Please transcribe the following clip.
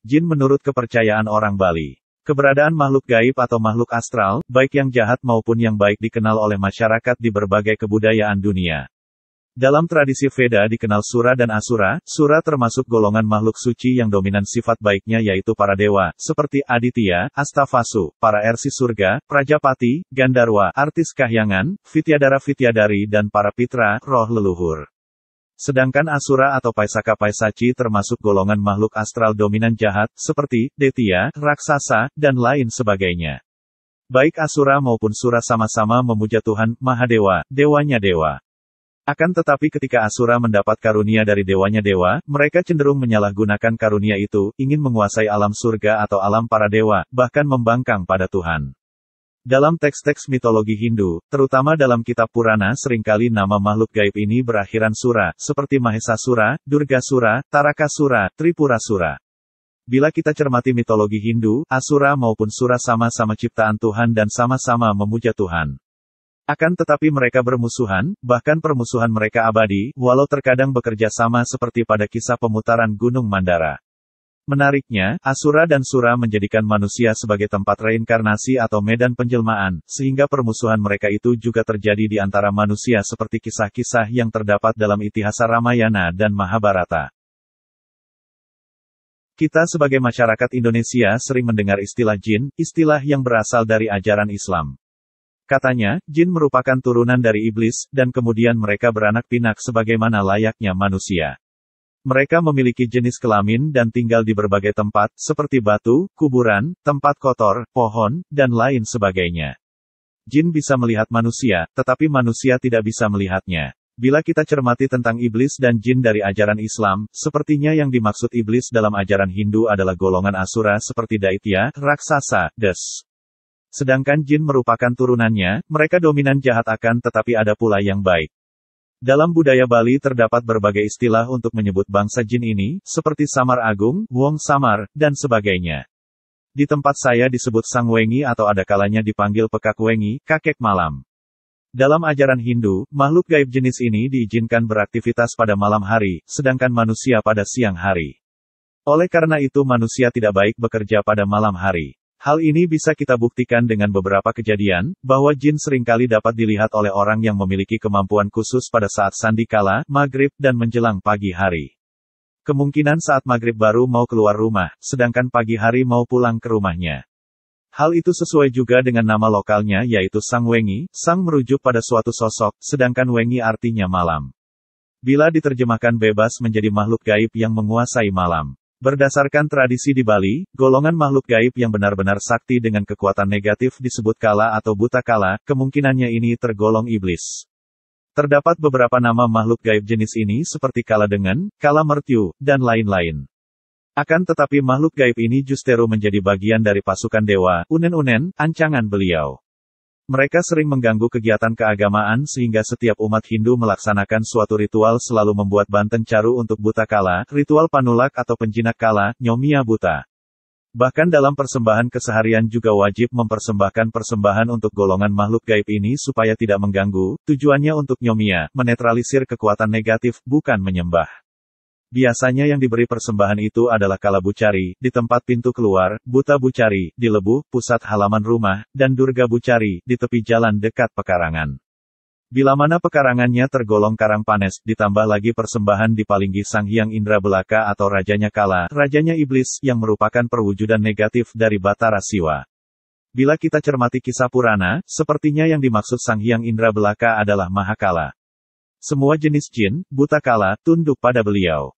Jin menurut kepercayaan orang Bali. Keberadaan makhluk gaib atau makhluk astral, baik yang jahat maupun yang baik dikenal oleh masyarakat di berbagai kebudayaan dunia. Dalam tradisi Veda dikenal Sura dan Asura. Sura termasuk golongan makhluk suci yang dominan sifat baiknya yaitu para dewa, seperti Aditya, Astavasu, para ersi surga, Prajapati, Gandarwa, artis kahyangan, Vidyadara-Vidyadari dan para pitra, roh leluhur. Sedangkan Asura atau Paisaka-Paisaci termasuk golongan makhluk astral dominan jahat, seperti Detya, raksasa, dan lain sebagainya. Baik Asura maupun Sura sama-sama memuja Tuhan, Mahadewa, dewanya dewa. Akan tetapi ketika Asura mendapat karunia dari dewanya dewa, mereka cenderung menyalahgunakan karunia itu, ingin menguasai alam surga atau alam para dewa, bahkan membangkang pada Tuhan. Dalam teks-teks mitologi Hindu, terutama dalam kitab Purana seringkali nama makhluk gaib ini berakhiran Sura, seperti Mahesasura, Durgasura, Tarakasura, Tripurasura. Bila kita cermati mitologi Hindu, Asura maupun Sura sama-sama ciptaan Tuhan dan sama-sama memuja Tuhan. Akan tetapi mereka bermusuhan, bahkan permusuhan mereka abadi, walau terkadang bekerja sama seperti pada kisah pemutaran Gunung Mandara. Menariknya, Asura dan Sura menjadikan manusia sebagai tempat reinkarnasi atau medan penjelmaan, sehingga permusuhan mereka itu juga terjadi di antara manusia seperti kisah-kisah yang terdapat dalam Itihasa Ramayana dan Mahabharata. Kita sebagai masyarakat Indonesia sering mendengar istilah jin, istilah yang berasal dari ajaran Islam. Katanya, jin merupakan turunan dari iblis, dan kemudian mereka beranak pinak sebagaimana layaknya manusia. Mereka memiliki jenis kelamin dan tinggal di berbagai tempat, seperti batu, kuburan, tempat kotor, pohon, dan lain sebagainya. Jin bisa melihat manusia, tetapi manusia tidak bisa melihatnya. Bila kita cermati tentang iblis dan jin dari ajaran Islam, sepertinya yang dimaksud iblis dalam ajaran Hindu adalah golongan Asura seperti Daitya, raksasa, Des. Sedangkan jin merupakan turunannya, mereka dominan jahat akan tetapi ada pula yang baik. Dalam budaya Bali terdapat berbagai istilah untuk menyebut bangsa jin ini, seperti Samar Agung, Wong Samar, dan sebagainya. Di tempat saya disebut Sang Wengi atau ada kalanya dipanggil Pekak Wengi, kakek malam. Dalam ajaran Hindu, makhluk gaib jenis ini diizinkan beraktivitas pada malam hari, sedangkan manusia pada siang hari. Oleh karena itu manusia tidak baik bekerja pada malam hari. Hal ini bisa kita buktikan dengan beberapa kejadian, bahwa jin seringkali dapat dilihat oleh orang yang memiliki kemampuan khusus pada saat sandi kala, maghrib, dan menjelang pagi hari. Kemungkinan saat maghrib baru mau keluar rumah, sedangkan pagi hari mau pulang ke rumahnya. Hal itu sesuai juga dengan nama lokalnya yaitu Sang Wengi, Sang merujuk pada suatu sosok, sedangkan Wengi artinya malam. Bila diterjemahkan bebas menjadi makhluk gaib yang menguasai malam. Berdasarkan tradisi di Bali, golongan makhluk gaib yang benar-benar sakti dengan kekuatan negatif disebut kala atau buta kala, kemungkinannya ini tergolong iblis. Terdapat beberapa nama makhluk gaib jenis ini seperti kala dengan, kala mertyu, dan lain-lain. Akan tetapi makhluk gaib ini justru menjadi bagian dari pasukan dewa, unen-unen, ancangan beliau. Mereka sering mengganggu kegiatan keagamaan sehingga setiap umat Hindu melaksanakan suatu ritual selalu membuat banten caru untuk buta kala, ritual panulak atau penjinak kala, nyomia buta. Bahkan dalam persembahan keseharian juga wajib mempersembahkan persembahan untuk golongan makhluk gaib ini supaya tidak mengganggu, tujuannya untuk nyomia, menetralisir kekuatan negatif, bukan menyembah. Biasanya yang diberi persembahan itu adalah kala bucari, di tempat pintu keluar, buta bucari, di lebuh, pusat halaman rumah, dan durga bucari, di tepi jalan dekat pekarangan. Bila mana pekarangannya tergolong karang panes, ditambah lagi persembahan dipalinggi Sang Hyang Indra Belaka atau Rajanya Kala, Rajanya Iblis, yang merupakan perwujudan negatif dari Batara Siwa. Bila kita cermati kisah Purana, sepertinya yang dimaksud Sang Hyang Indra Belaka adalah Mahakala. Semua jenis jin, buta kala, tunduk pada beliau.